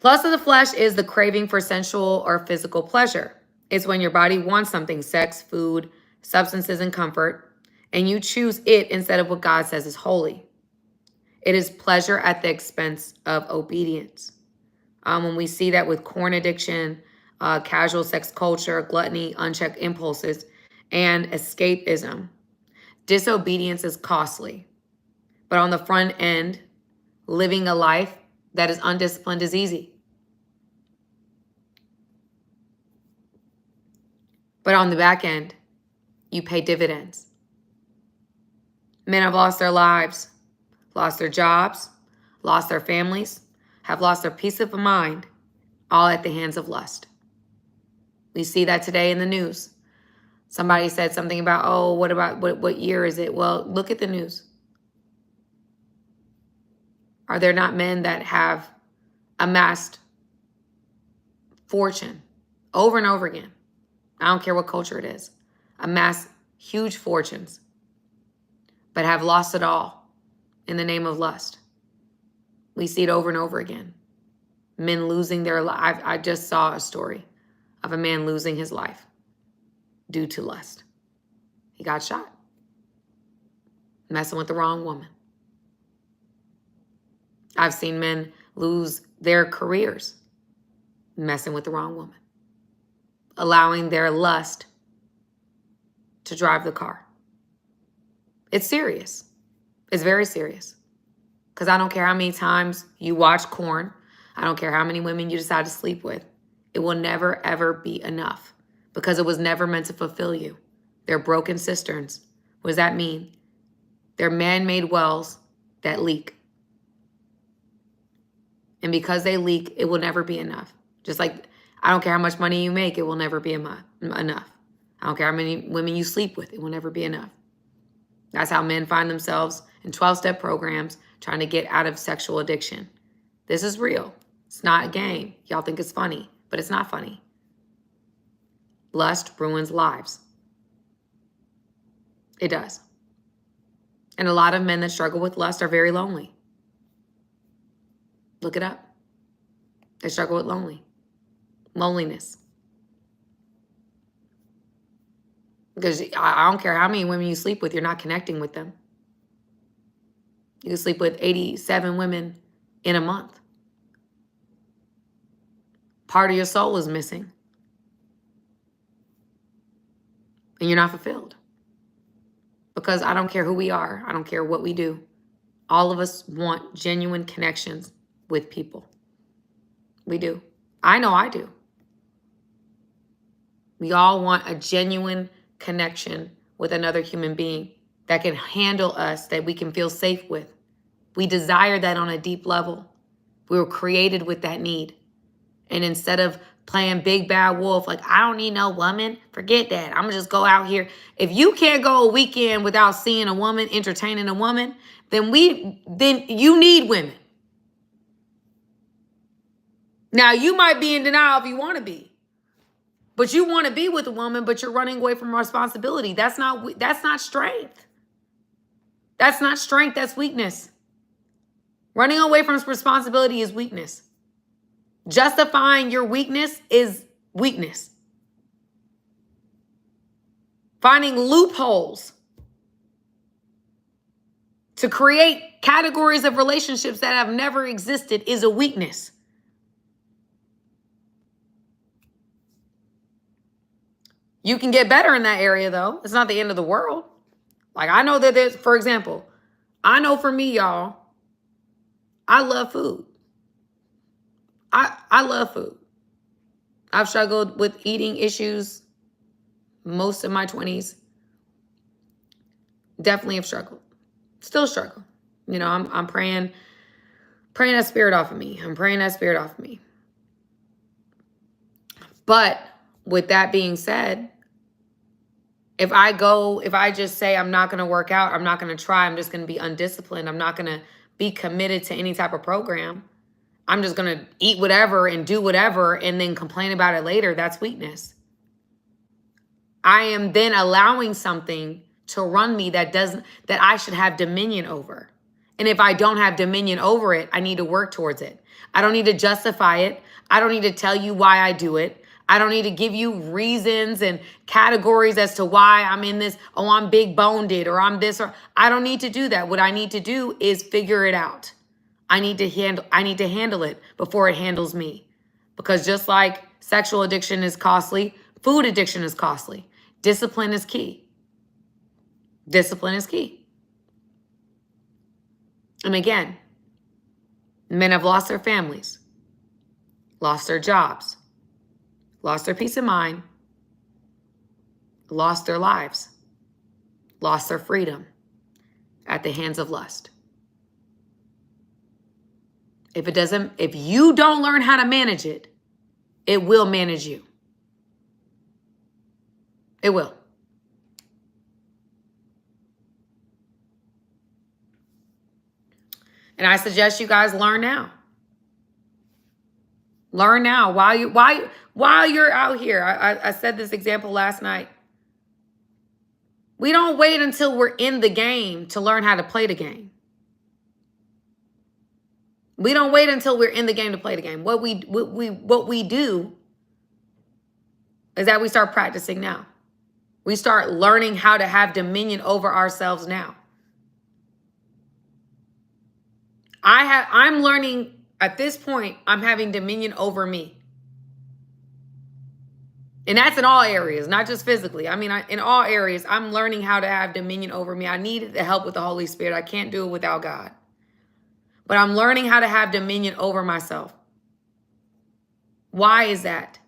Lust of the flesh is the craving for sensual or physical pleasure. It's when your body wants something, sex, food, substances, and comfort, and you choose it instead of what God says is holy. It is pleasure at the expense of obedience. When we see that with porn addiction, casual sex culture, gluttony, unchecked impulses, and escapism, disobedience is costly. But on the front end, living a life that is undisciplined is easy. But on the back end, you pay dividends. Men have lost their lives, lost their jobs, lost their families, have lost their peace of mind, all at the hands of lust. We see that today in the news. Somebody said something about, oh, what year is it? Well, look at the news. Are there not men that have amassed fortune over and over again? I don't care what culture it is. Amass huge fortunes, but have lost it all in the name of lust. We see it over and over again. Men losing their life. I just saw a story of a man losing his life due to lust. He got shot, messing with the wrong woman. I've seen men lose their careers messing with the wrong woman, allowing their lust to drive the car. It's serious. It's very serious. Because I don't care how many times you watch porn. I don't care how many women you decide to sleep with. It will never, ever be enough because it was never meant to fulfill you. They're broken cisterns. What does that mean? They're man-made wells that leak. And because they leak, it will never be enough. Just like I don't care how much money you make, it will never be enough. I don't care how many women you sleep with, it will never be enough. That's how men find themselves in 12-step programs trying to get out of sexual addiction. This is real. It's not a game. Y'all think it's funny, but it's not funny. Lust ruins lives. It does. And a lot of men that struggle with lust are very lonely. Look it up. They struggle with loneliness. Because I don't care how many women you sleep with, you're not connecting with them. You can sleep with 87 women in a month. Part of your soul is missing. And you're not fulfilled. Because I don't care who we are. I don't care what we do. All of us want genuine connections with people. We do. I know I do. We all want a genuine connection with another human being that can handle us, that we can feel safe with. We desire that on a deep level. We were created with that need. And instead of playing big bad wolf, like, I don't need no woman, forget that. I'm gonna just go out here. If you can't go a weekend without seeing a woman, entertaining a woman, then you need women. Now, you might be in denial if you want to be. But you want to be with a woman, but you're running away from responsibility. That's not strength. That's not strength, that's weakness. Running away from responsibility is weakness. Justifying your weakness is weakness. Finding loopholes to create categories of relationships that have never existed is a weakness. You can get better in that area, though. It's not the end of the world. Like, I know that there's, for example, I know for me, y'all, I love food. I love food. I've struggled with eating issues most of my 20s. Definitely have struggled. Still struggle. You know, I'm praying that spirit off of me. I'm praying that spirit off of me. But with that being said, if I just say I'm not going to work out, I'm not going to try, I'm just going to be undisciplined, I'm not going to be committed to any type of program, I'm just going to eat whatever and do whatever and then complain about it later, that's weakness. I am then allowing something to run me that I should have dominion over. And if I don't have dominion over it, I need to work towards it. I don't need to justify it. I don't need to tell you why I do it. I don't need to give you reasons and categories as to why I'm in this. Oh, I'm big boned or I'm this, or I don't need to do that. What I need to do is figure it out. I need to handle it before it handles me. Because just like sexual addiction is costly, food addiction is costly. Discipline is key. Discipline is key. And again, men have lost their families, lost their jobs, lost their peace of mind, lost their lives, lost their freedom at the hands of lust. If you don't learn how to manage it, it will manage you. It will. And I suggest you guys learn now. Learn now while you're out here. I said this example last night. We don't wait until we're in the game to learn how to play the game. We don't wait until we're in the game to play the game. What we do is that we start practicing now. We start learning how to have dominion over ourselves now. I'm learning at this point, I'm having dominion over me. And that's in all areas, not just physically. I mean, in all areas, I'm learning how to have dominion over me. I need the help with the Holy Spirit. I can't do it without God. But I'm learning how to have dominion over myself. Why is that?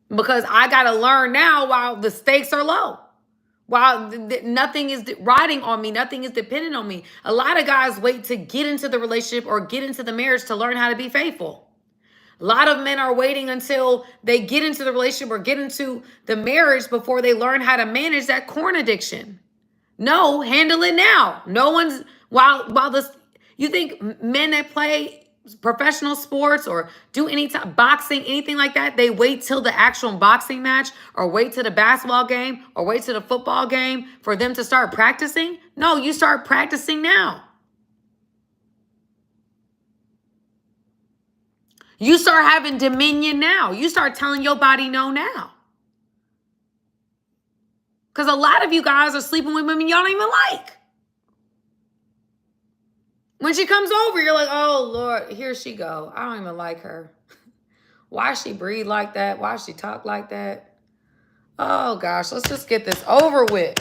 Because I got to learn now while the stakes are low. While nothing is riding on me, nothing is dependent on me. A lot of guys wait to get into the relationship or get into the marriage to learn how to be faithful. A lot of men are waiting until they get into the relationship or get into the marriage before they learn how to manage that corn addiction. No, handle it now. No one's, while this, you think men that play professional sports or do any type boxing, anything like that, they wait till the actual boxing match or wait till the basketball game or wait till the football game for them to start practicing? No, you start practicing now. You start having dominion now. You start telling your body no now. Because a lot of you guys are sleeping with women y'all don't even like. When she comes over, you're like, oh, Lord, here she go. I don't even like her. Why she breathe like that? Why she talk like that? Oh, gosh, let's just get this over with.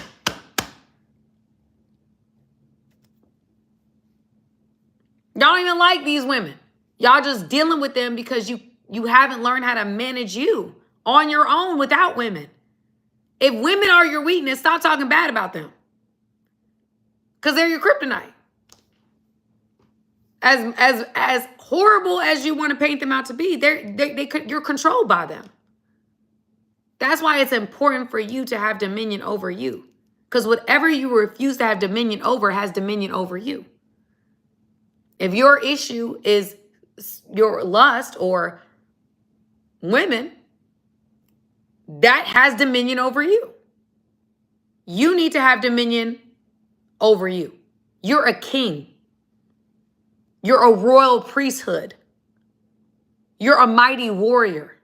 Y'all don't even like these women. Y'all just dealing with them because you haven't learned how to manage you on your own without women. If women are your weakness, stop talking bad about them. Because they're your kryptonite. As horrible as you want to paint them out to be, you're controlled by them. That's why it's important for you to have dominion over you. Because whatever you refuse to have dominion over has dominion over you. If your issue is your lust or women, that has dominion over you. You need to have dominion over you. You're a king. You're a royal priesthood. You're a mighty warrior.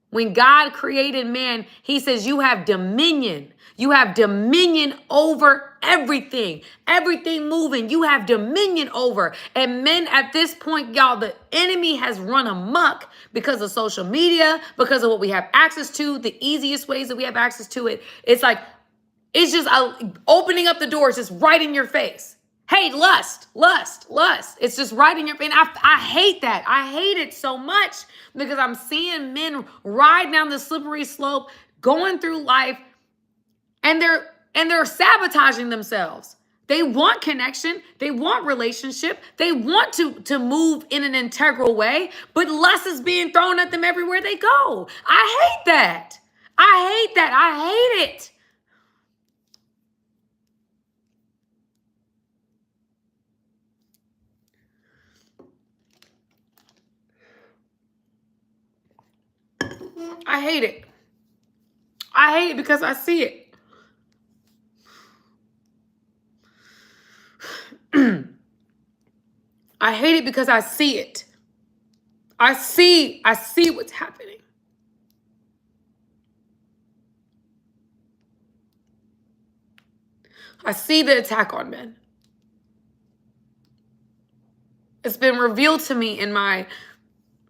When God created man, he says you have dominion. You have dominion over everything. Everything moving, you have dominion over. And men at this point, y'all, the enemy has run amok because of social media, because of what we have access to, the easiest ways that we have access to it. It's like, it's just opening up the doors, just right in your face. Hey, lust. It's just right in your face. I hate that. I hate it so much because I'm seeing men ride down the slippery slope, going through life, and they're sabotaging themselves. They want connection. They want relationship. They want to move in an integral way, but lust is being thrown at them everywhere they go. I hate that. I hate it. I hate it. I hate it because I see it. I hate it because I see it. I see what's happening. I see the attack on men. It's been revealed to me in my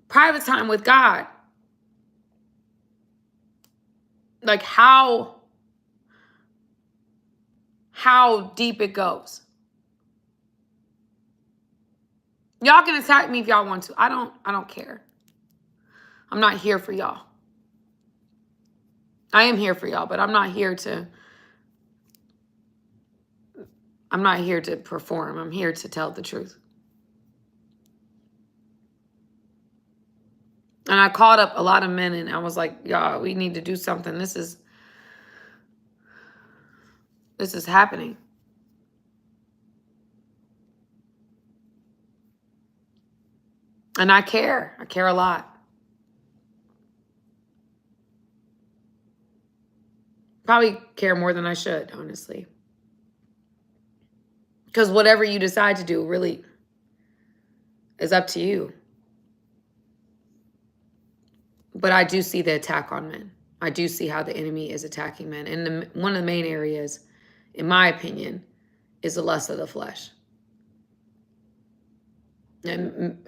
private time with God. Like how deep it goes. Y'all can attack me if y'all want to. I don't care. I'm not here for y'all. I am here for y'all, but I'm not here to perform. I'm here to tell the truth. And I called up a lot of men and I was like, y'all, we need to do something. This is happening. And I care. I care a lot. Probably care more than I should, honestly. Because whatever you decide to do really is up to you. But I do see the attack on men. I do see how the enemy is attacking men. And one of the main areas, in my opinion, is the lust of the flesh. And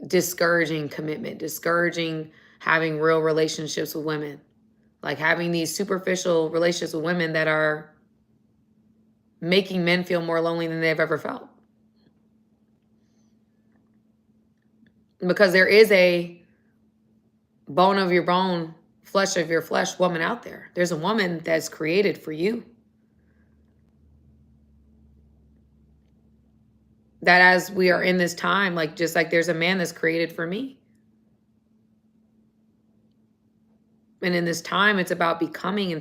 discouraging commitment, discouraging having real relationships with women. Like having these superficial relationships with women that are making men feel more lonely than they've ever felt. Because there is a bone of your bone, flesh of your flesh woman out there. There's a woman that's created for you. That as we are in this time, just like there's a man that's created for me. And in this time, it's about becoming. In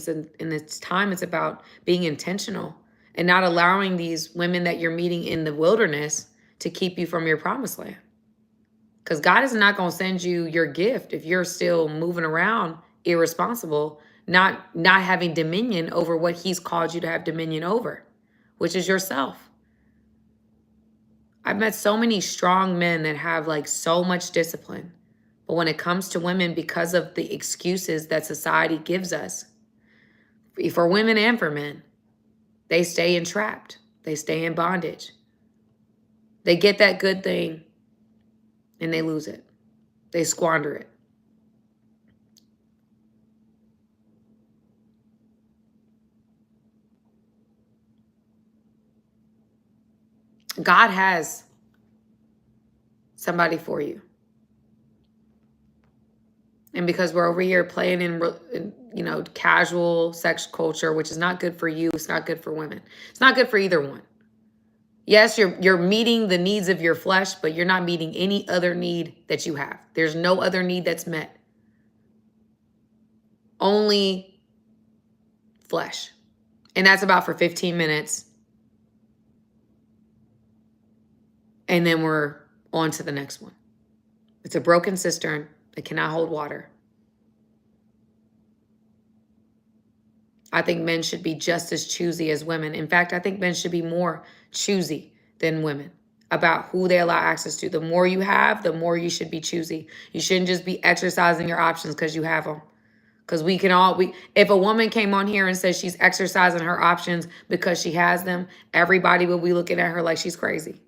this time, it's about being intentional and not allowing these women that you're meeting in the wilderness to keep you from your promised land. Because God is not going to send you your gift if you're still moving around irresponsible, not having dominion over what he's called you to have dominion over, which is yourself. I've met so many strong men that have so much discipline. But when it comes to women, because of the excuses that society gives us, for women and for men, they stay entrapped. They stay in bondage. They get that good thing and they lose it. They squander it. God has somebody for you. And because we're over here playing in casual sex culture, which is not good for you, it's not good for women. It's not good for either one. Yes, you're meeting the needs of your flesh, but you're not meeting any other need that you have. There's no other need that's met. Only flesh. And that's about for 15 minutes. And then we're on to the next one. It's a broken cistern. It cannot hold water. I think men should be just as choosy as women. In fact, I think men should be more choosy than women about who they allow access to. The more you have, the more you should be choosy. You shouldn't just be exercising your options because you have them. Because if a woman came on here and says she's exercising her options because she has them, everybody will be looking at her like she's crazy.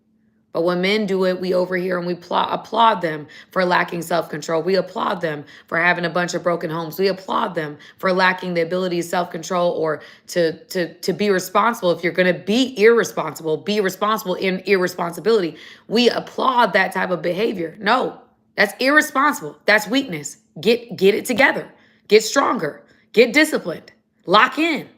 But when men do it, we over here and we applaud them for lacking self-control. We applaud them for having a bunch of broken homes. We applaud them for lacking the ability to self-control or to be responsible. If you're going to be responsible in irresponsibility. We applaud that type of behavior. No, that's irresponsible. That's weakness. Get it together. Get stronger. Get disciplined. Lock in.